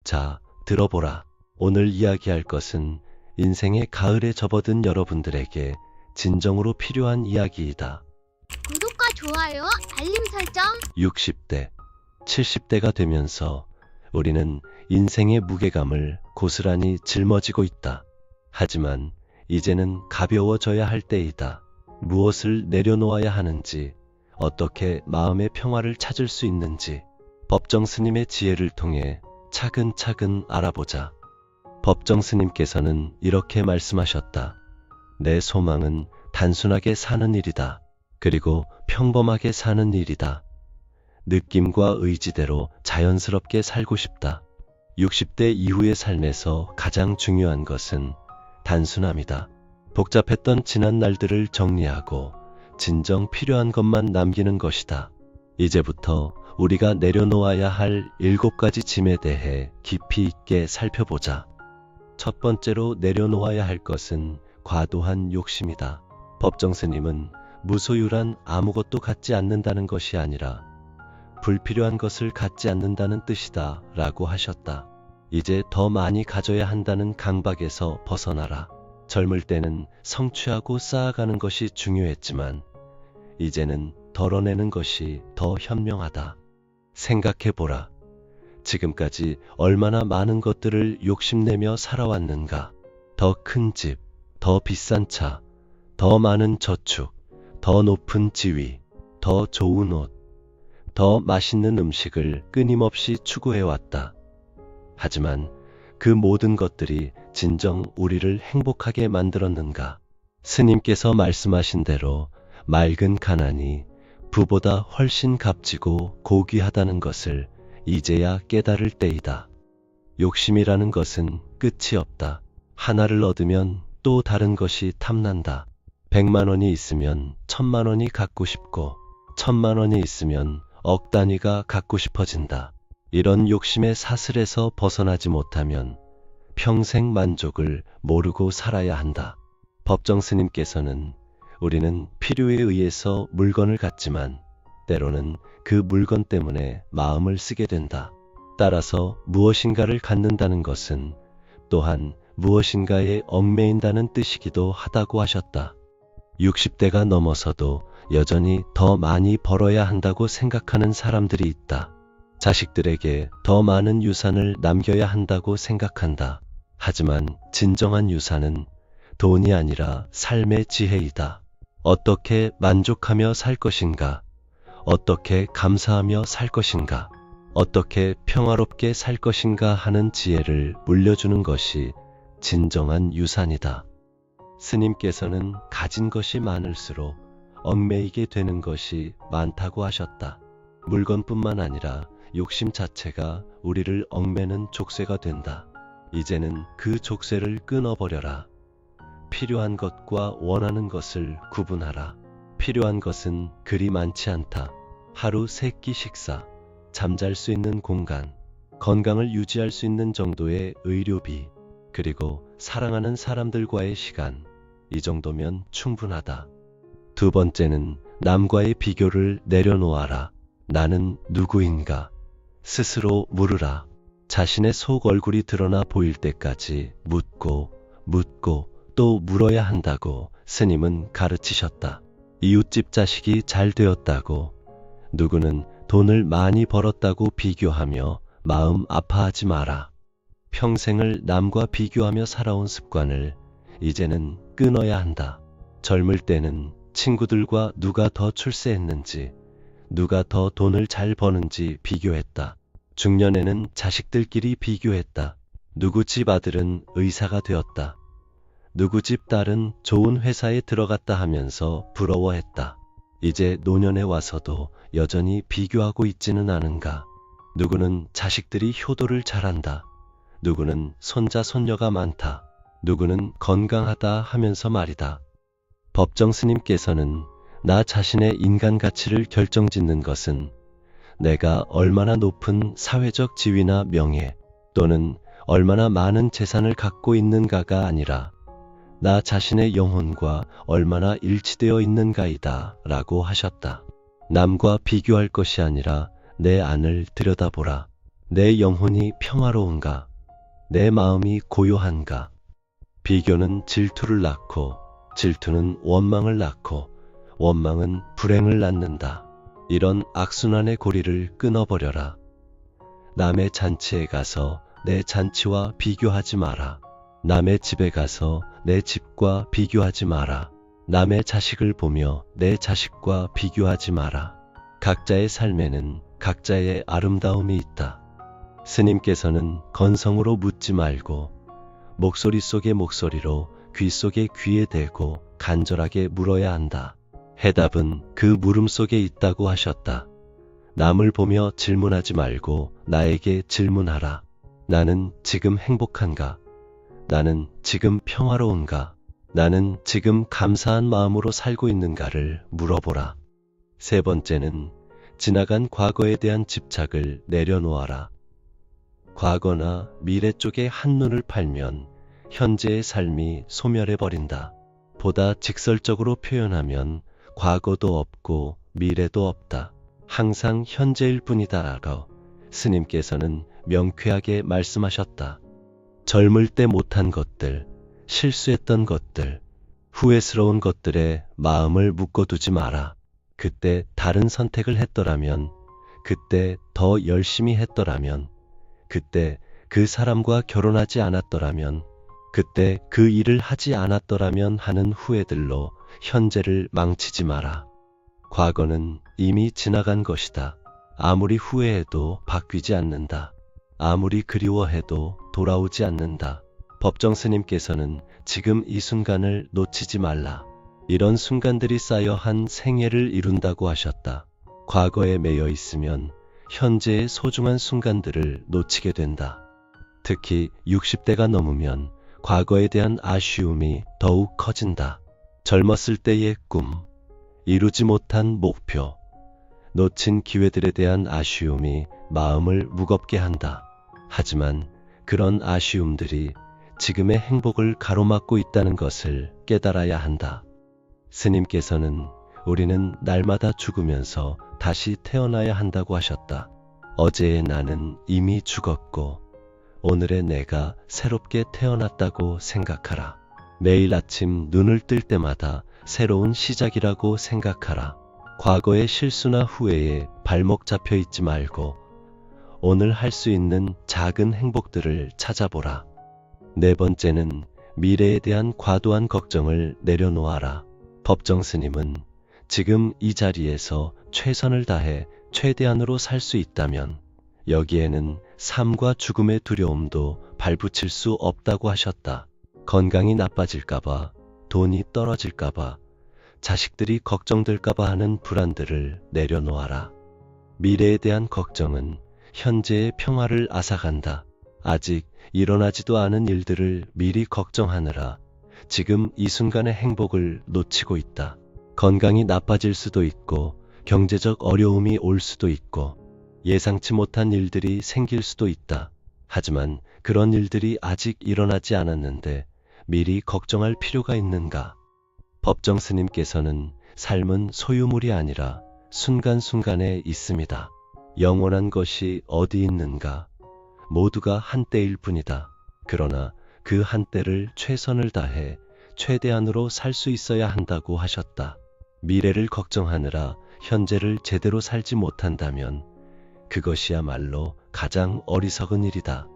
자, 들어보라. 오늘 이야기할 것은 인생의 가을에 접어든 여러분들에게 진정으로 필요한 이야기이다. 구독과 좋아요, 알림 설정. 60대, 70대가 되면서 우리는 인생의 무게감을 고스란히 짊어지고 있다. 하지만 이제는 가벼워져야 할 때이다. 무엇을 내려놓아야 하는지, 어떻게 마음의 평화를 찾을 수 있는지 법정 스님의 지혜를 통해 차근차근 알아보자. 법정 스님께서는 이렇게 말씀하셨다. 내 소망은 단순하게 사는 일이다. 그리고 평범하게 사는 일이다. 느낌과 의지대로 자연스럽게 살고 싶다. 60대 이후의 삶에서 가장 중요한 것은 단순함이다. 복잡했던 지난 날들을 정리하고 진정 필요한 것만 남기는 것이다. 이제부터 우리가 내려놓아야 할 7가지 짐에 대해 깊이 있게 살펴보자. 첫 번째로 내려놓아야 할 것은 과도한 욕심이다. 법정 스님은 무소유란 아무것도 갖지 않는다는 것이 아니라 불필요한 것을 갖지 않는다는 뜻이다 라고 하셨다. 이제 더 많이 가져야 한다는 강박에서 벗어나라. 젊을 때는 성취하고 쌓아가는 것이 중요했지만 이제는 덜어내는 것이 더 현명하다. 생각해보라. 지금까지 얼마나 많은 것들을 욕심내며 살아왔는가. 더 큰 집, 더 비싼 차, 더 많은 저축, 더 높은 지위, 더 좋은 옷, 더 맛있는 음식을 끊임없이 추구해왔다. 하지만 그 모든 것들이 진정 우리를 행복하게 만들었는가? 스님께서 말씀하신 대로 맑은 가난이 부보다 훨씬 값지고 고귀하다는 것을 이제야 깨달을 때이다. 욕심이라는 것은 끝이 없다. 하나를 얻으면 또 다른 것이 탐난다. 100만 원이 있으면 1000만 원이 갖고 싶고 1000만 원이 있으면 억 단위가 갖고 싶어진다. 이런 욕심의 사슬에서 벗어나지 못하면 평생 만족을 모르고 살아야 한다. 법정 스님께서는 우리는 필요에 의해서 물건을 갖지만 때로는 그 물건 때문에 마음을 쓰게 된다. 따라서 무엇인가를 갖는다는 것은 또한 무엇인가에 얽매인다는 뜻이기도 하다고 하셨다. 60대가 넘어서도 여전히 더 많이 벌어야 한다고 생각하는 사람들이 있다. 자식들에게 더 많은 유산을 남겨야 한다고 생각한다. 하지만 진정한 유산은 돈이 아니라 삶의 지혜이다. 어떻게 만족하며 살 것인가? 어떻게 감사하며 살 것인가? 어떻게 평화롭게 살 것인가 하는 지혜를 물려주는 것이 진정한 유산이다. 스님께서는 가진 것이 많을수록 얽매이게 되는 것이 많다고 하셨다. 물건뿐만 아니라 욕심 자체가 우리를 얽매는 족쇄가 된다. 이제는 그 족쇄를 끊어버려라. 필요한 것과 원하는 것을 구분하라. 필요한 것은 그리 많지 않다. 하루 3끼 식사, 잠잘 수 있는 공간, 건강을 유지할 수 있는 정도의 의료비, 그리고 사랑하는 사람들과의 시간, 이 정도면 충분하다. 두 번째는 남과의 비교를 내려놓아라. 나는 누구인가? 스스로 물으라. 자신의 속 얼굴이 드러나 보일 때까지 묻고 또 물어야 한다고 스님은 가르치셨다. 이웃집 자식이 잘 되었다고, 누구는 돈을 많이 벌었다고 비교하며 마음 아파하지 마라. 평생을 남과 비교하며 살아온 습관을 이제는 끊어야 한다. 젊을 때는 친구들과 누가 더 출세했는지, 누가 더 돈을 잘 버는지 비교했다. 중년에는 자식들끼리 비교했다. 누구 집 아들은 의사가 되었다. 누구 집 딸은 좋은 회사에 들어갔다 하면서 부러워했다. 이제 노년에 와서도 여전히 비교하고 있지는 않은가? 누구는 자식들이 효도를 잘한다. 누구는 손자 손녀가 많다. 누구는 건강하다 하면서 말이다. 법정 스님께서는 나 자신의 인간 가치를 결정짓는 것은 내가 얼마나 높은 사회적 지위나 명예 또는 얼마나 많은 재산을 갖고 있는가가 아니라 나 자신의 영혼과 얼마나 일치되어 있는가이다 라고 하셨다. 남과 비교할 것이 아니라 내 안을 들여다보라. 내 영혼이 평화로운가? 내 마음이 고요한가? 비교는 질투를 낳고 질투는 원망을 낳고 원망은 불행을 낳는다. 이런 악순환의 고리를 끊어버려라. 남의 잔치에 가서 내 잔치와 비교하지 마라. 남의 집에 가서 내 집과 비교하지 마라. 남의 자식을 보며 내 자식과 비교하지 마라. 각자의 삶에는 각자의 아름다움이 있다. 스님께서는 건성으로 묻지 말고 목소리 속의 목소리로 귀 속의 귀에 대고 간절하게 물어야 한다. 해답은 그 물음 속에 있다고 하셨다. 남을 보며 질문하지 말고 나에게 질문하라. 나는 지금 행복한가? 나는 지금 평화로운가? 나는 지금 감사한 마음으로 살고 있는가를 물어보라. 세 번째는 지나간 과거에 대한 집착을 내려놓아라. 과거나 미래 쪽에 한눈을 팔면 현재의 삶이 소멸해버린다. 보다 직설적으로 표현하면 과거도 없고 미래도 없다. 항상 현재일 뿐이다라고 스님께서는 명쾌하게 말씀하셨다. 젊을 때 못한 것들, 실수했던 것들, 후회스러운 것들에 마음을 묶어두지 마라. 그때 다른 선택을 했더라면, 그때 더 열심히 했더라면, 그때 그 사람과 결혼하지 않았더라면, 그때 그 일을 하지 않았더라면 하는 후회들로 현재를 망치지 마라. 과거는 이미 지나간 것이다. 아무리 후회해도 바뀌지 않는다. 아무리 그리워해도 돌아오지 않는다. 법정 스님께서는 지금 이 순간을 놓치지 말라. 이런 순간들이 쌓여 한 생애를 이룬다고 하셨다. 과거에 매여 있으면 현재의 소중한 순간들을 놓치게 된다. 특히 60대가 넘으면 과거에 대한 아쉬움이 더욱 커진다. 젊었을 때의 꿈, 이루지 못한 목표, 놓친 기회들에 대한 아쉬움이 마음을 무겁게 한다. 하지만 그런 아쉬움들이 지금의 행복을 가로막고 있다는 것을 깨달아야 한다. 스님께서는 우리는 날마다 죽으면서 다시 태어나야 한다고 하셨다. 어제의 나는 이미 죽었고 오늘의 내가 새롭게 태어났다고 생각하라. 매일 아침 눈을 뜰 때마다 새로운 시작이라고 생각하라. 과거의 실수나 후회에 발목 잡혀 있지 말고 오늘 할 수 있는 작은 행복들을 찾아보라. 네 번째는 미래에 대한 과도한 걱정을 내려놓아라. 법정 스님은 지금 이 자리에서 최선을 다해 최대한으로 살 수 있다면 여기에는 삶과 죽음의 두려움도 발붙일 수 없다고 하셨다. 건강이 나빠질까봐, 돈이 떨어질까봐, 자식들이 걱정될까봐 하는 불안들을 내려놓아라. 미래에 대한 걱정은 현재의 평화를 앗아간다. 아직 일어나지도 않은 일들을 미리 걱정하느라 지금 이 순간의 행복을 놓치고 있다. 건강이 나빠질 수도 있고 경제적 어려움이 올 수도 있고 예상치 못한 일들이 생길 수도 있다. 하지만 그런 일들이 아직 일어나지 않았는데 미리 걱정할 필요가 있는가? 법정 스님께서는 삶은 소유물이 아니라 순간순간에 있습니다. 영원한 것이 어디 있는가? 모두가 한때일 뿐이다. 그러나 그 한때를 최선을 다해 최대한으로 살 수 있어야 한다고 하셨다. 미래를 걱정하느라 현재를 제대로 살지 못한다면 그것이야말로 가장 어리석은 일이다.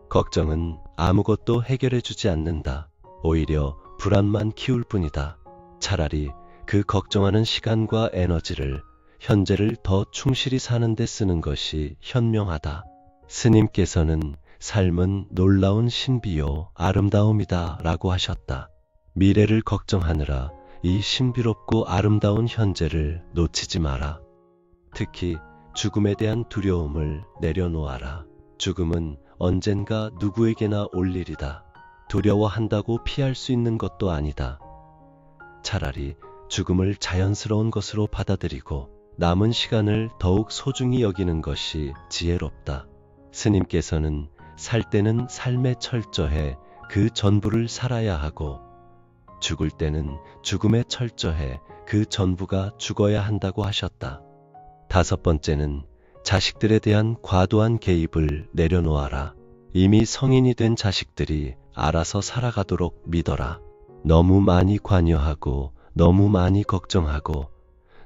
걱정은 아무것도 해결해 주지 않는다. 오히려 불안만 키울 뿐이다. 차라리 그 걱정하는 시간과 에너지를 현재를 더 충실히 사는 데 쓰는 것이 현명하다. 스님께서는 삶은 놀라운 신비요 아름다움이다 라고 하셨다. 미래를 걱정하느라 이 신비롭고 아름다운 현재를 놓치지 마라. 특히 죽음에 대한 두려움을 내려놓아라. 죽음은 언젠가 누구에게나 올 일이다. 두려워한다고 피할 수 있는 것도 아니다. 차라리 죽음을 자연스러운 것으로 받아들이고 남은 시간을 더욱 소중히 여기는 것이 지혜롭다. 스님께서는 살 때는 삶에 철저해 그 전부를 살아야 하고 죽을 때는 죽음에 철저해 그 전부가 죽어야 한다고 하셨다. 다섯 번째는 자식들에 대한 과도한 개입을 내려놓아라. 이미 성인이 된 자식들이 알아서 살아가도록 믿어라. 너무 많이 관여하고 너무 많이 걱정하고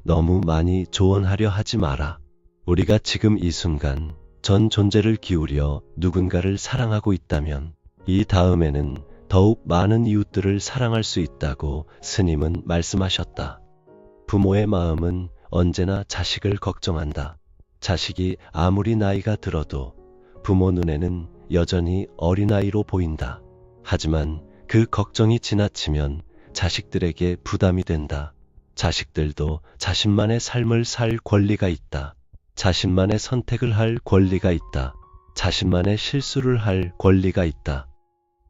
너무 많이 조언하려 하지 마라. 우리가 지금 이 순간 전 존재를 기울여 누군가를 사랑하고 있다면 이 다음에는 더욱 많은 이웃들을 사랑할 수 있다고 스님은 말씀하셨다. 부모의 마음은 언제나 자식을 걱정한다. 자식이 아무리 나이가 들어도 부모 눈에는 여전히 어린아이로 보인다. 하지만 그 걱정이 지나치면 자식들에게 부담이 된다. 자식들도 자신만의 삶을 살 권리가 있다. 자신만의 선택을 할 권리가 있다. 자신만의 실수를 할 권리가 있다.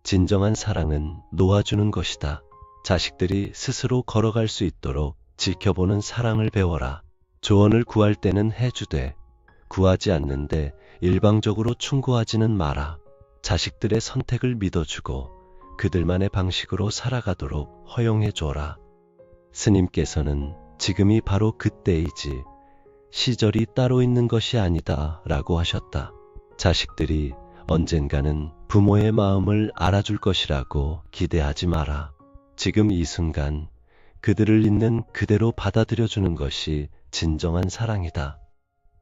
진정한 사랑은 놓아주는 것이다. 자식들이 스스로 걸어갈 수 있도록 지켜보는 사랑을 배워라. 조언을 구할 때는 해주되 구하지 않는데 일방적으로 충고하지는 마라. 자식들의 선택을 믿어주고 그들만의 방식으로 살아가도록 허용해줘라. 스님께서는 지금이 바로 그때이지 시절이 따로 있는 것이 아니다 라고 하셨다. 자식들이 언젠가는 부모의 마음을 알아줄 것이라고 기대하지 마라. 지금 이 순간 그들을 있는 그대로 받아들여주는 것이 진정한 사랑이다.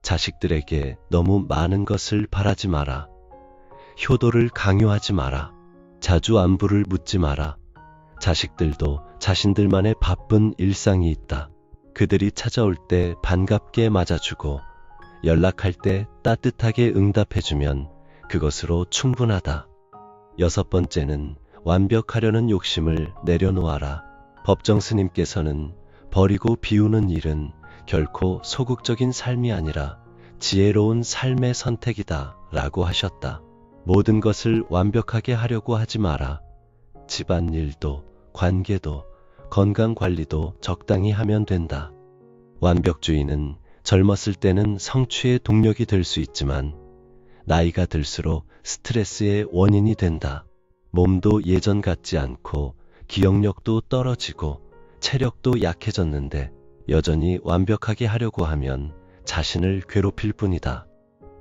자식들에게 너무 많은 것을 바라지 마라. 효도를 강요하지 마라. 자주 안부를 묻지 마라. 자식들도 자신들만의 바쁜 일상이 있다. 그들이 찾아올 때 반갑게 맞아주고 연락할 때 따뜻하게 응답해주면 그것으로 충분하다. 6번째는 완벽하려는 욕심을 내려놓아라. 법정 스님께서는 버리고 비우는 일은 결코 소극적인 삶이 아니라 지혜로운 삶의 선택이다 라고 하셨다. 모든 것을 완벽하게 하려고 하지 마라. 집안일도, 관계도, 건강관리도 적당히 하면 된다. 완벽주의는 젊었을 때는 성취의 동력이 될 수 있지만 나이가 들수록 스트레스의 원인이 된다. 몸도 예전 같지 않고 기억력도 떨어지고 체력도 약해졌는데 여전히 완벽하게 하려고 하면 자신을 괴롭힐 뿐이다.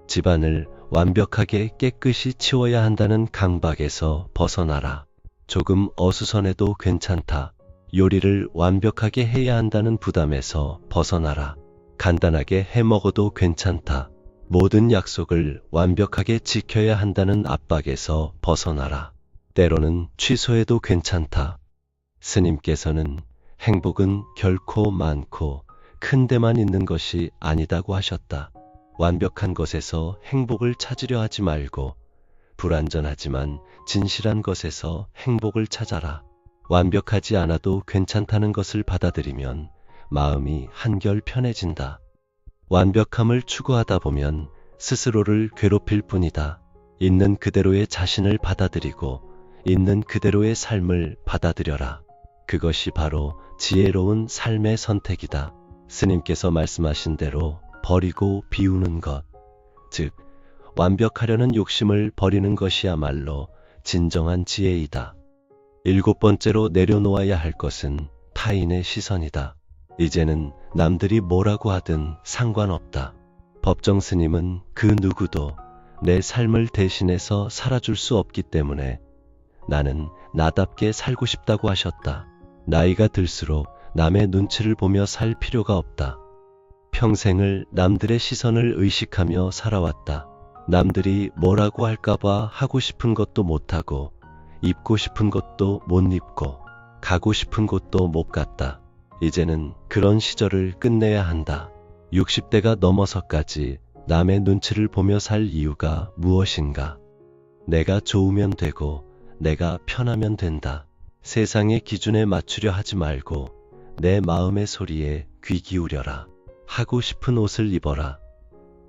집안을 완벽하게 깨끗이 치워야 한다는 강박에서 벗어나라. 조금 어수선해도 괜찮다. 요리를 완벽하게 해야 한다는 부담에서 벗어나라. 간단하게 해 먹어도 괜찮다. 모든 약속을 완벽하게 지켜야 한다는 압박에서 벗어나라. 때로는 취소해도 괜찮다. 스님께서는 행복은 결코 많고 큰 데만 있는 것이 아니다고 하셨다. 완벽한 것에서 행복을 찾으려 하지 말고 불완전하지만 진실한 것에서 행복을 찾아라. 완벽하지 않아도 괜찮다는 것을 받아들이면 마음이 한결 편해진다. 완벽함을 추구하다 보면 스스로를 괴롭힐 뿐이다. 있는 그대로의 자신을 받아들이고 있는 그대로의 삶을 받아들여라. 그것이 바로 지혜로운 삶의 선택이다. 스님께서 말씀하신 대로 버리고 비우는 것, 즉 완벽하려는 욕심을 버리는 것이야말로 진정한 지혜이다. 7번째로 내려놓아야 할 것은 타인의 시선이다. 이제는 남들이 뭐라고 하든 상관없다. 법정 스님은 그 누구도 내 삶을 대신해서 살아줄 수 없기 때문에 나는 나답게 살고 싶다고 하셨다. 나이가 들수록 남의 눈치를 보며 살 필요가 없다. 평생을 남들의 시선을 의식하며 살아왔다. 남들이 뭐라고 할까봐 하고 싶은 것도 못하고 입고 싶은 것도 못 입고 가고 싶은 곳도 못 갔다. 이제는 그런 시절을 끝내야 한다. 60대가 넘어서까지 남의 눈치를 보며 살 이유가 무엇인가? 내가 좋으면 되고 내가 편하면 된다. 세상의 기준에 맞추려 하지 말고 내 마음의 소리에 귀 기울여라. 하고 싶은 옷을 입어라.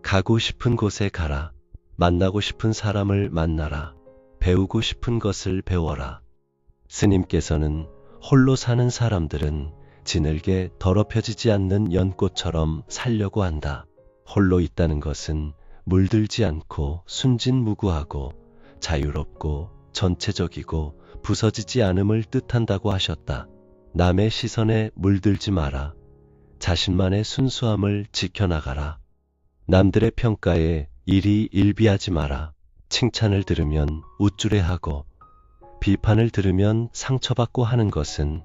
가고 싶은 곳에 가라. 만나고 싶은 사람을 만나라. 배우고 싶은 것을 배워라. 스님께서는 홀로 사는 사람들은 지늘게 더럽혀지지 않는 연꽃처럼 살려고 한다. 홀로 있다는 것은 물들지 않고 순진무구하고 자유롭고 전체적이고 부서지지 않음을 뜻한다고 하셨다. 남의 시선에 물들지 마라. 자신만의 순수함을 지켜나가라. 남들의 평가에 일이 일비하지 마라. 칭찬을 들으면 우쭐해하고 비판을 들으면 상처받고 하는 것은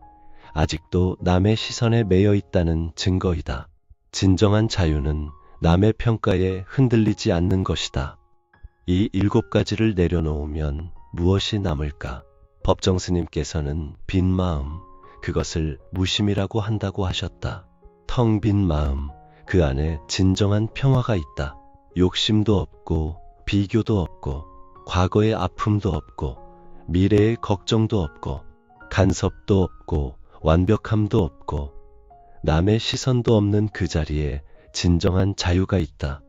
아직도 남의 시선에 매여 있다는 증거이다. 진정한 자유는 남의 평가에 흔들리지 않는 것이다. 이 7가지를 내려놓으면 무엇이 남을까? 법정 스님께서는 빈 마음, 그것을 무심이라고 한다고 하셨다. 텅 빈 마음, 그 안에 진정한 평화가 있다. 욕심도 없고 비교도 없고 과거의 아픔도 없고 미래의 걱정도 없고 간섭도 없고 완벽함도 없고 남의 시선도 없는 그 자리에 진정한 자유가 있다.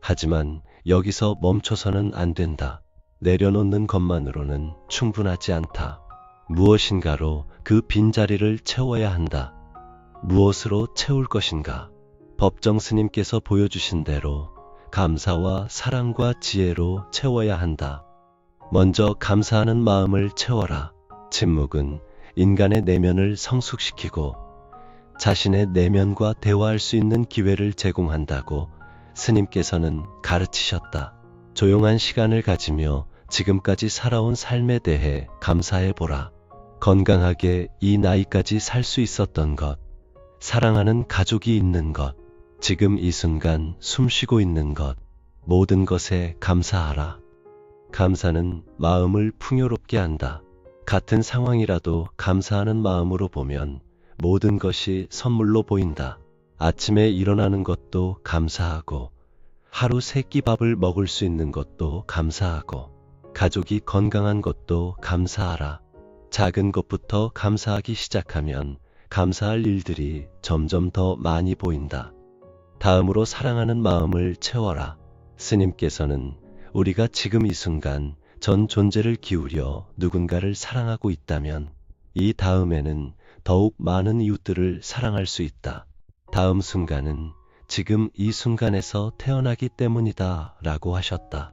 하지만 여기서 멈춰서는 안 된다. 내려놓는 것만으로는 충분하지 않다. 무엇인가로 그 빈자리를 채워야 한다. 무엇으로 채울 것인가? 법정 스님께서 보여주신 대로 감사와 사랑과 지혜로 채워야 한다. 먼저 감사하는 마음을 채워라. 침묵은 인간의 내면을 성숙시키고 자신의 내면과 대화할 수 있는 기회를 제공한다고 스님께서는 가르치셨다. 조용한 시간을 가지며 지금까지 살아온 삶에 대해 감사해보라. 건강하게 이 나이까지 살 수 있었던 것, 사랑하는 가족이 있는 것, 지금 이 순간 숨 쉬고 있는 것, 모든 것에 감사하라. 감사는 마음을 풍요롭게 한다. 같은 상황이라도 감사하는 마음으로 보면 모든 것이 선물로 보인다. 아침에 일어나는 것도 감사하고, 하루 3끼밥을 먹을 수 있는 것도 감사하고, 가족이 건강한 것도 감사하라. 작은 것부터 감사하기 시작하면 감사할 일들이 점점 더 많이 보인다. 다음으로 사랑하는 마음을 채워라. 스님께서는 우리가 지금 이 순간 전 존재를 기울여 누군가를 사랑하고 있다면 이 다음에는 더욱 많은 이웃들을 사랑할 수 있다. 다음 순간은 지금 이 순간에서 태어나기 때문이다 라고 하셨다.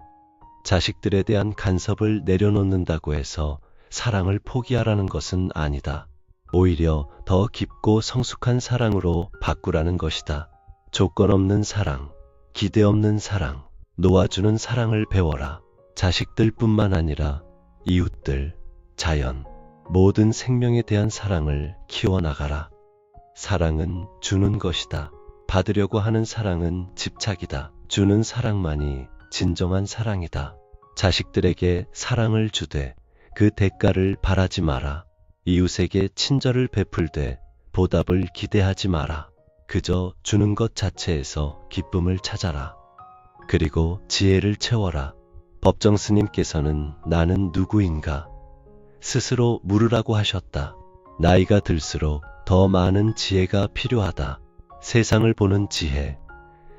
자식들에 대한 간섭을 내려놓는다고 해서 사랑을 포기하라는 것은 아니다. 오히려 더 깊고 성숙한 사랑으로 바꾸라는 것이다. 조건 없는 사랑, 기대 없는 사랑, 놓아주는 사랑을 배워라. 자식들뿐만 아니라 이웃들, 자연, 모든 생명에 대한 사랑을 키워나가라. 사랑은 주는 것이다. 받으려고 하는 사랑은 집착이다. 주는 사랑만이 진정한 사랑이다. 자식들에게 사랑을 주되 그 대가를 바라지 마라. 이웃에게 친절을 베풀되 보답을 기대하지 마라. 그저 주는 것 자체에서 기쁨을 찾아라. 그리고 지혜를 채워라. 법정 스님께서는 나는 누구인가 스스로 물으라고 하셨다. 나이가 들수록 더 많은 지혜가 필요하다. 세상을 보는 지혜,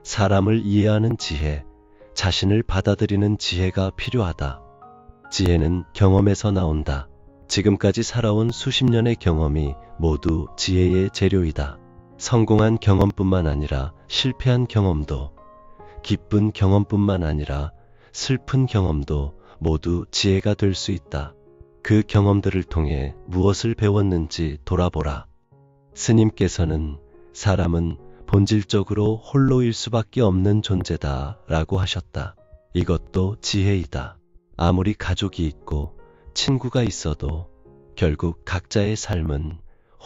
사람을 이해하는 지혜, 자신을 받아들이는 지혜가 필요하다. 지혜는 경험에서 나온다. 지금까지 살아온 수십 년의 경험이 모두 지혜의 재료이다. 성공한 경험뿐만 아니라 실패한 경험도, 기쁜 경험뿐만 아니라 슬픈 경험도 모두 지혜가 될 수 있다. 그 경험들을 통해 무엇을 배웠는지 돌아보라. 스님께서는 사람은 본질적으로 홀로일 수밖에 없는 존재다 라고 하셨다. 이것도 지혜이다. 아무리 가족이 있고 친구가 있어도 결국 각자의 삶은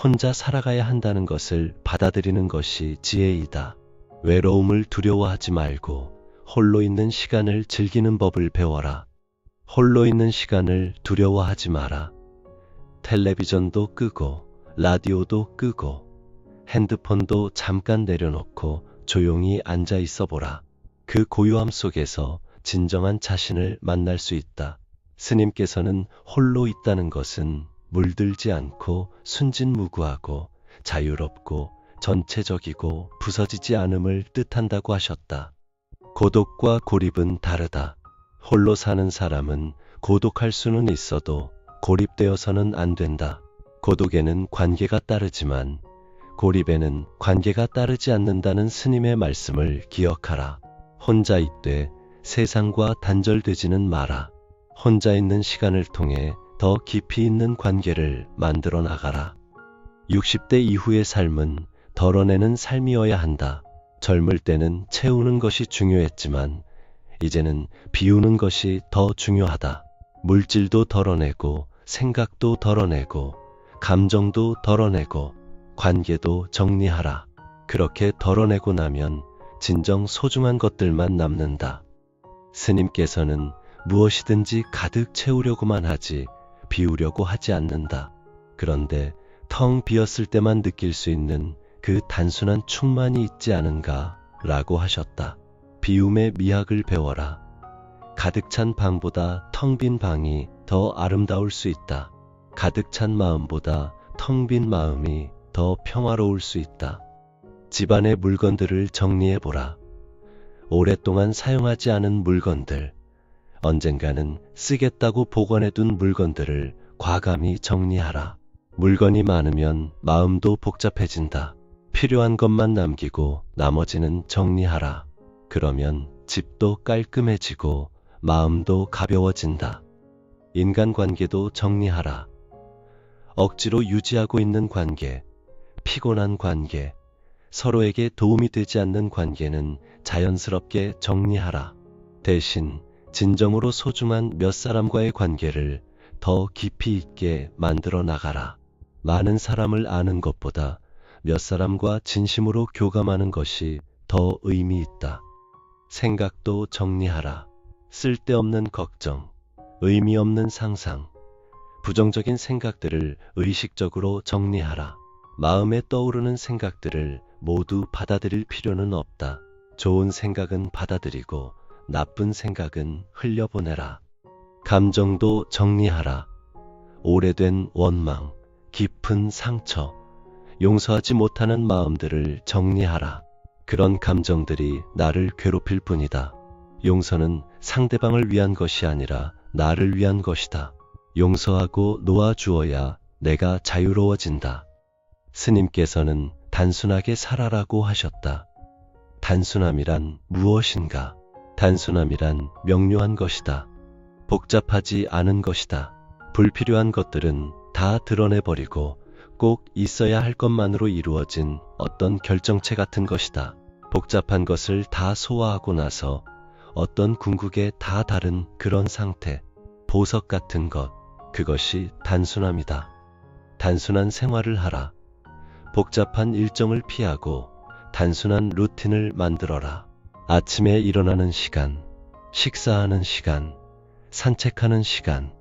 혼자 살아가야 한다는 것을 받아들이는 것이 지혜이다. 외로움을 두려워하지 말고 홀로 있는 시간을 즐기는 법을 배워라. 홀로 있는 시간을 두려워하지 마라. 텔레비전도 끄고 라디오도 끄고 핸드폰도 잠깐 내려놓고 조용히 앉아 있어 보라. 그 고요함 속에서 진정한 자신을 만날 수 있다. 스님께서는 홀로 있다는 것은 물들지 않고 순진무구하고 자유롭고 전체적이고 부서지지 않음을 뜻한다고 하셨다. 고독과 고립은 다르다. 홀로 사는 사람은 고독할 수는 있어도 고립되어서는 안 된다. 고독에는 관계가 따르지만 고립에는 관계가 따르지 않는다는 스님의 말씀을 기억하라. 혼자 있되 세상과 단절되지는 마라. 혼자 있는 시간을 통해 더 깊이 있는 관계를 만들어 나가라. 60대 이후의 삶은 덜어내는 삶이어야 한다. 젊을 때는 채우는 것이 중요했지만 이제는 비우는 것이 더 중요하다. 물질도 덜어내고 생각도 덜어내고 감정도 덜어내고 관계도 정리하라. 그렇게 덜어내고 나면 진정 소중한 것들만 남는다. 스님께서는 무엇이든지 가득 채우려고만 하지 비우려고 하지 않는다. 그런데 텅 비었을 때만 느낄 수 있는 그 단순한 충만이 있지 않은가 라고 하셨다. 비움의 미학을 배워라. 가득 찬 방보다 텅 빈 방이 더 아름다울 수 있다. 가득 찬 마음보다 텅 빈 마음이 더 평화로울 수 있다. 집안의 물건들을 정리해보라. 오랫동안 사용하지 않은 물건들, 언젠가는 쓰겠다고 보관해둔 물건들을 과감히 정리하라. 물건이 많으면 마음도 복잡해진다. 필요한 것만 남기고 나머지는 정리하라. 그러면 집도 깔끔해지고 마음도 가벼워진다. 인간관계도 정리하라. 억지로 유지하고 있는 관계, 피곤한 관계, 서로에게 도움이 되지 않는 관계는 자연스럽게 정리하라. 대신 진정으로 소중한 몇 사람과의 관계를 더 깊이 있게 만들어 나가라. 많은 사람을 아는 것보다 몇 사람과 진심으로 교감하는 것이 더 의미 있다. 생각도 정리하라. 쓸데없는 걱정, 의미 없는 상상, 부정적인 생각들을 의식적으로 정리하라. 마음에 떠오르는 생각들을 모두 받아들일 필요는 없다. 좋은 생각은 받아들이고 나쁜 생각은 흘려보내라. 감정도 정리하라. 오래된 원망, 깊은 상처, 용서하지 못하는 마음들을 정리하라. 그런 감정들이 나를 괴롭힐 뿐이다. 용서는 상대방을 위한 것이 아니라 나를 위한 것이다. 용서하고 놓아주어야 내가 자유로워진다. 스님께서는 단순하게 살아라고 하셨다. 단순함이란 무엇인가? 단순함이란 명료한 것이다. 복잡하지 않은 것이다. 불필요한 것들은 다 드러내버리고 꼭 있어야 할 것만으로 이루어진 어떤 결정체 같은 것이다. 복잡한 것을 다 소화하고 나서 어떤 궁극에 다 다른 그런 상태, 보석 같은 것, 그것이 단순함이다. 단순한 생활을 하라. 복잡한 일정을 피하고 단순한 루틴을 만들어라. 아침에 일어나는 시간, 식사하는 시간, 산책하는 시간,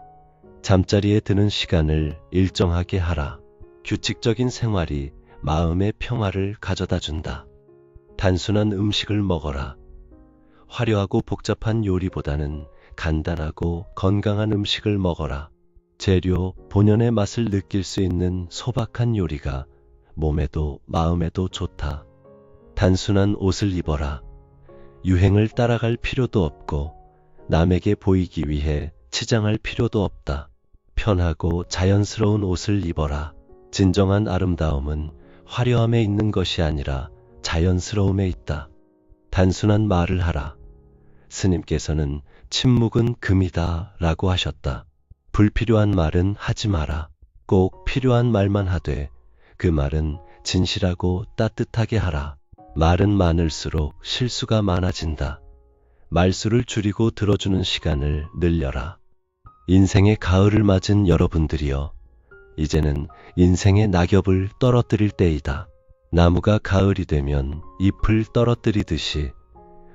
잠자리에 드는 시간을 일정하게 하라. 규칙적인 생활이 마음의 평화를 가져다 준다. 단순한 음식을 먹어라. 화려하고 복잡한 요리보다는 간단하고 건강한 음식을 먹어라. 재료, 본연의 맛을 느낄 수 있는 소박한 요리가 몸에도 마음에도 좋다. 단순한 옷을 입어라. 유행을 따라갈 필요도 없고 남에게 보이기 위해 치장할 필요도 없다. 편하고 자연스러운 옷을 입어라. 진정한 아름다움은 화려함에 있는 것이 아니라 자연스러움에 있다. 단순한 말을 하라. 스님께서는 침묵은 금이다 라고 하셨다. 불필요한 말은 하지 마라. 꼭 필요한 말만 하되 그 말은 진실하고 따뜻하게 하라. 말은 많을수록 실수가 많아진다. 말수를 줄이고 들어주는 시간을 늘려라. 인생의 가을을 맞은 여러분들이여, 이제는 인생의 낙엽을 떨어뜨릴 때이다. 나무가 가을이 되면 잎을 떨어뜨리듯이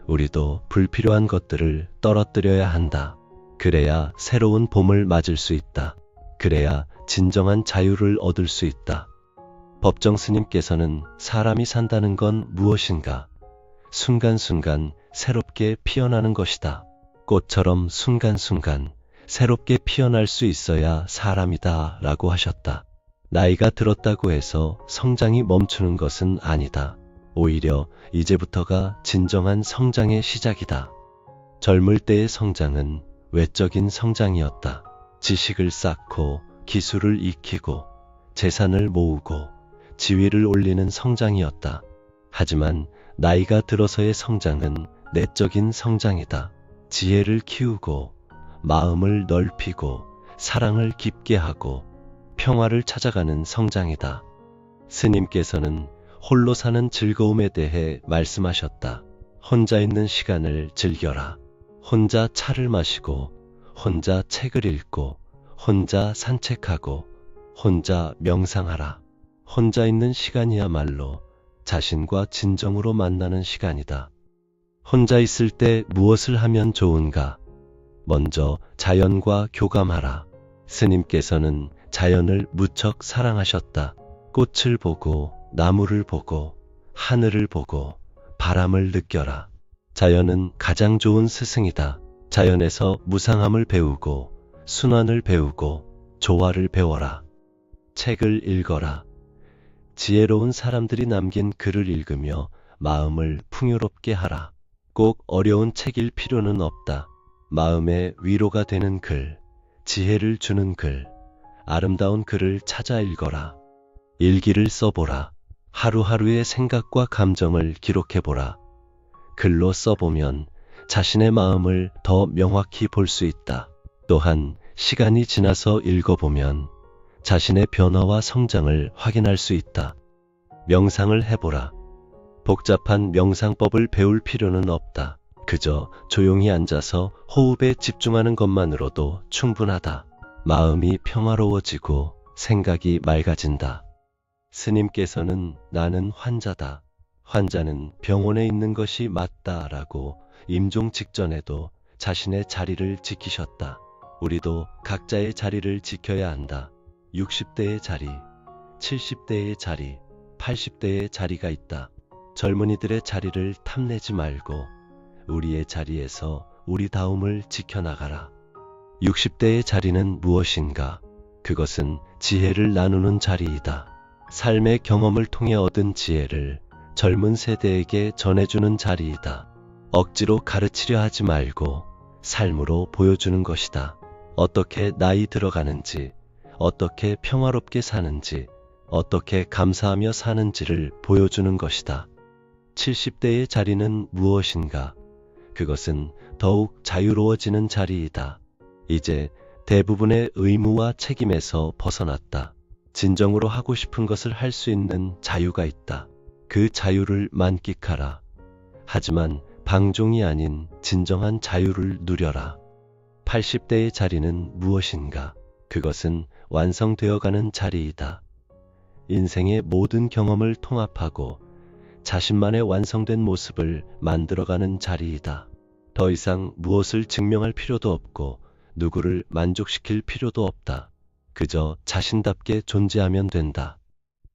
우리도 불필요한 것들을 떨어뜨려야 한다. 그래야 새로운 봄을 맞을 수 있다. 그래야 진정한 자유를 얻을 수 있다. 법정 스님께서는 사람이 산다는 건 무엇인가? 순간순간 새롭게 피어나는 것이다. 꽃처럼 순간순간 새롭게 피어날 수 있어야 사람이다 라고 하셨다. 나이가 들었다고 해서 성장이 멈추는 것은 아니다. 오히려 이제부터가 진정한 성장의 시작이다. 젊을 때의 성장은 외적인 성장이었다. 지식을 쌓고 기술을 익히고 재산을 모으고 지위를 올리는 성장이었다. 하지만 나이가 들어서의 성장은 내적인 성장이다. 지혜를 키우고 마음을 넓히고 사랑을 깊게 하고 평화를 찾아가는 성장이다. 스님께서는 홀로 사는 즐거움에 대해 말씀하셨다. 혼자 있는 시간을 즐겨라. 혼자 차를 마시고, 혼자 책을 읽고, 혼자 산책하고, 혼자 명상하라. 혼자 있는 시간이야말로 자신과 진정으로 만나는 시간이다. 혼자 있을 때 무엇을 하면 좋은가? 먼저 자연과 교감하라. 스님께서는 자연을 무척 사랑하셨다. 꽃을 보고, 나무를 보고, 하늘을 보고, 바람을 느껴라. 자연은 가장 좋은 스승이다. 자연에서 무상함을 배우고, 순환을 배우고, 조화를 배워라. 책을 읽어라. 지혜로운 사람들이 남긴 글을 읽으며 마음을 풍요롭게 하라. 꼭 어려운 책일 필요는 없다. 마음에 위로가 되는 글, 지혜를 주는 글, 아름다운 글을 찾아 읽어라. 일기를 써보라. 하루하루의 생각과 감정을 기록해보라. 글로 써보면 자신의 마음을 더 명확히 볼 수 있다. 또한 시간이 지나서 읽어보면 자신의 변화와 성장을 확인할 수 있다. 명상을 해보라. 복잡한 명상법을 배울 필요는 없다. 그저 조용히 앉아서 호흡에 집중하는 것만으로도 충분하다. 마음이 평화로워지고 생각이 맑아진다. 스님께서는 나는 환자다. 환자는 병원에 있는 것이 맞다라고 임종 직전에도 자신의 자리를 지키셨다. 우리도 각자의 자리를 지켜야 한다. 60대의 자리, 70대의 자리, 80대의 자리가 있다. 젊은이들의 자리를 탐내지 말고 우리의 자리에서 우리다움을 지켜나가라. 60대의 자리는 무엇인가? 그것은 지혜를 나누는 자리이다. 삶의 경험을 통해 얻은 지혜를 젊은 세대에게 전해주는 자리이다. 억지로 가르치려 하지 말고 삶으로 보여주는 것이다. 어떻게 나이 들어가는지, 어떻게 평화롭게 사는지, 어떻게 감사하며 사는지를 보여주는 것이다. 70대의 자리는 무엇인가? 그것은 더욱 자유로워지는 자리이다. 이제 대부분의 의무와 책임에서 벗어났다. 진정으로 하고 싶은 것을 할 수 있는 자유가 있다. 그 자유를 만끽하라. 하지만 방종이 아닌 진정한 자유를 누려라. 80대의 자리는 무엇인가? 그것은 완성되어가는 자리이다. 인생의 모든 경험을 통합하고 자신만의 완성된 모습을 만들어가는 자리이다. 더 이상 무엇을 증명할 필요도 없고 누구를 만족시킬 필요도 없다. 그저 자신답게 존재하면 된다.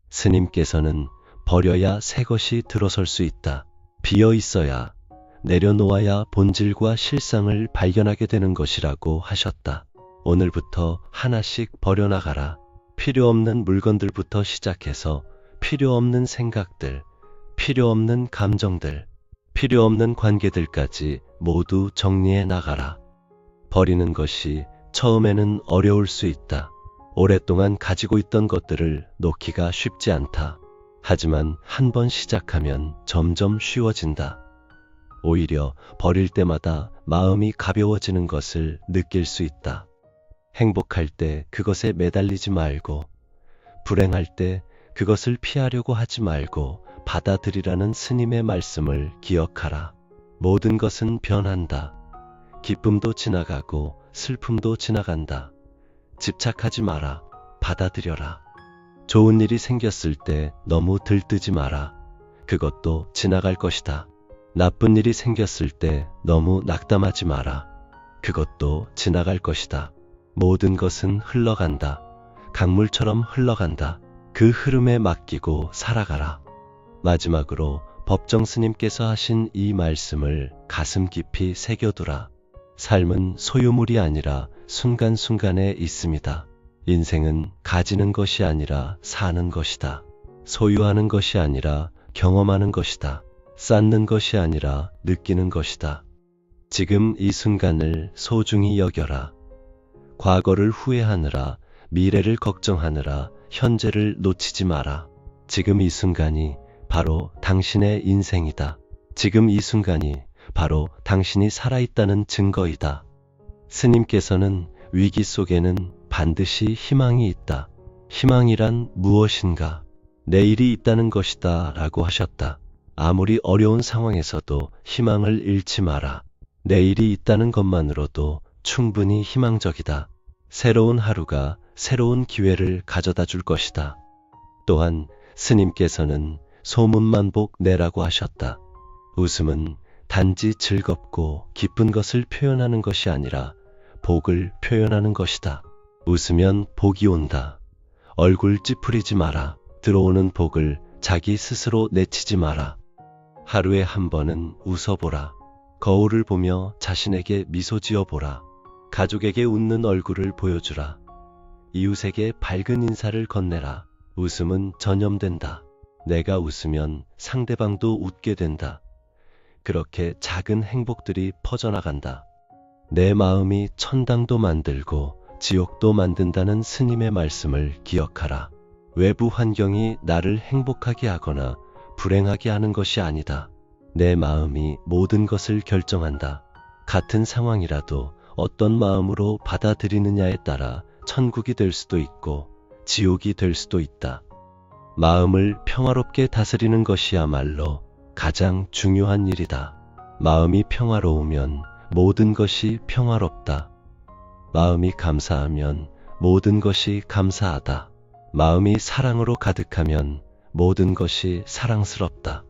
스님께서는 버려야 새 것이 들어설 수 있다. 비어 있어야, 내려놓아야 본질과 실상을 발견하게 되는 것이라고 하셨다. 오늘부터 하나씩 버려나가라. 필요 없는 물건들부터 시작해서 필요 없는 생각들, 필요 없는 감정들, 필요 없는 관계들까지 모두 정리해 나가라. 버리는 것이 처음에는 어려울 수 있다. 오랫동안 가지고 있던 것들을 놓기가 쉽지 않다. 하지만 한 번 시작하면 점점 쉬워진다. 오히려 버릴 때마다 마음이 가벼워지는 것을 느낄 수 있다. 행복할 때 그것에 매달리지 말고, 불행할 때 그것을 피하려고 하지 말고 받아들이라는 스님의 말씀을 기억하라. 모든 것은 변한다. 기쁨도 지나가고 슬픔도 지나간다. 집착하지 마라. 받아들여라. 좋은 일이 생겼을 때 너무 들뜨지 마라. 그것도 지나갈 것이다. 나쁜 일이 생겼을 때 너무 낙담하지 마라. 그것도 지나갈 것이다. 모든 것은 흘러간다. 강물처럼 흘러간다. 그 흐름에 맡기고 살아가라. 마지막으로 법정 스님께서 하신 이 말씀을 가슴 깊이 새겨두라. 삶은 소유물이 아니라 순간순간에 있습니다. 인생은 가지는 것이 아니라 사는 것이다. 소유하는 것이 아니라 경험하는 것이다. 쌓는 것이 아니라 느끼는 것이다. 지금 이 순간을 소중히 여겨라. 과거를 후회하느라, 미래를 걱정하느라 현재를 놓치지 마라. 지금 이 순간이 바로 당신의 인생이다. 지금 이 순간이 바로 당신이 살아있다는 증거이다. 스님께서는 위기 속에는 반드시 희망이 있다. 희망이란 무엇인가? 내일이 있다는 것이다 라고 하셨다. 아무리 어려운 상황에서도 희망을 잃지 마라. 내일이 있다는 것만으로도 충분히 희망적이다. 새로운 하루가 새로운 기회를 가져다 줄 것이다. 또한 스님께서는 소문만 복 내라고 하셨다. 웃음은 단지 즐겁고 기쁜 것을 표현하는 것이 아니라 복을 표현하는 것이다. 웃으면 복이 온다. 얼굴 찌푸리지 마라. 들어오는 복을 자기 스스로 내치지 마라. 하루에 한 번은 웃어보라. 거울을 보며 자신에게 미소 지어보라. 가족에게 웃는 얼굴을 보여주라. 이웃에게 밝은 인사를 건네라. 웃음은 전염된다. 내가 웃으면 상대방도 웃게 된다. 그렇게 작은 행복들이 퍼져나간다. 내 마음이 천당도 만들고 지옥도 만든다는 스님의 말씀을 기억하라. 외부 환경이 나를 행복하게 하거나 불행하게 하는 것이 아니다. 내 마음이 모든 것을 결정한다. 같은 상황이라도 어떤 마음으로 받아들이느냐에 따라 천국이 될 수도 있고 지옥이 될 수도 있다. 마음을 평화롭게 다스리는 것이야말로 가장 중요한 일이다. 마음이 평화로우면 모든 것이 평화롭다. 마음이 감사하면 모든 것이 감사하다. 마음이 사랑으로 가득하면 모든 것이 사랑스럽다.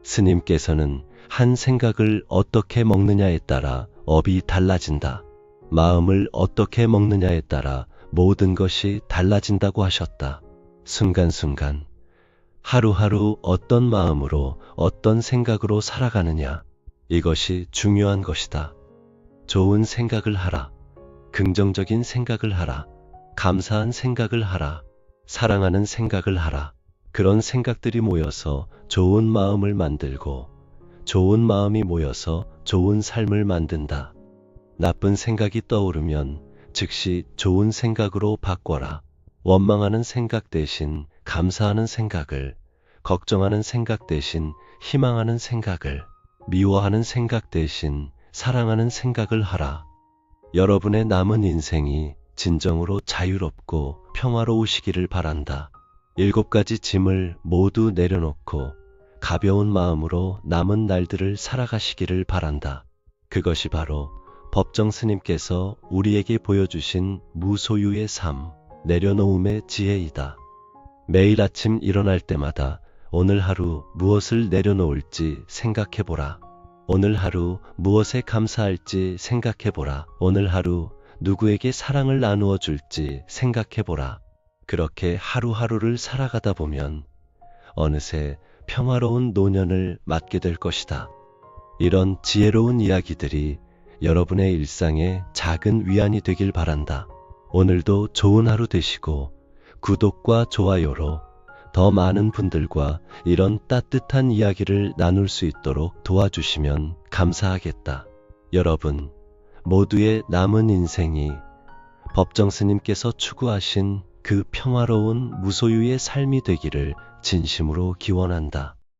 스님께서는 한 생각을 어떻게 먹느냐에 따라 업이 달라진다. 마음을 어떻게 먹느냐에 따라 모든 것이 달라진다고 하셨다. 순간순간, 하루하루 어떤 마음으로 어떤 생각으로 살아가느냐, 이것이 중요한 것이다. 좋은 생각을 하라. 긍정적인 생각을 하라. 감사한 생각을 하라. 사랑하는 생각을 하라. 그런 생각들이 모여서 좋은 마음을 만들고 좋은 마음이 모여서 좋은 삶을 만든다. 나쁜 생각이 떠오르면 즉시 좋은 생각으로 바꿔라. 원망하는 생각 대신 감사하는 생각을, 걱정하는 생각 대신 희망하는 생각을, 미워하는 생각 대신 사랑하는 생각을 하라. 여러분의 남은 인생이 진정으로 자유롭고 평화로우시기를 바란다. 7가지 짐을 모두 내려놓고 가벼운 마음으로 남은 날들을 살아가시기를 바란다. 그것이 바로 법정 스님께서 우리에게 보여주신 무소유의 삶, 내려놓음의 지혜이다. 매일 아침 일어날 때마다 오늘 하루 무엇을 내려놓을지 생각해보라. 오늘 하루 무엇에 감사할지 생각해보라. 오늘 하루 누구에게 사랑을 나누어 줄지 생각해보라. 그렇게 하루하루를 살아가다 보면 어느새 평화로운 노년을 맞게 될 것이다. 이런 지혜로운 이야기들이 여러분의 일상에 작은 위안이 되길 바란다. 오늘도 좋은 하루 되시고 구독과 좋아요로 더 많은 분들과 이런 따뜻한 이야기를 나눌 수 있도록 도와주시면 감사하겠다. 여러분 모두의 남은 인생이 법정 스님께서 추구하신 그 평화로운 무소유의 삶이 되기를 진심으로 기원한다.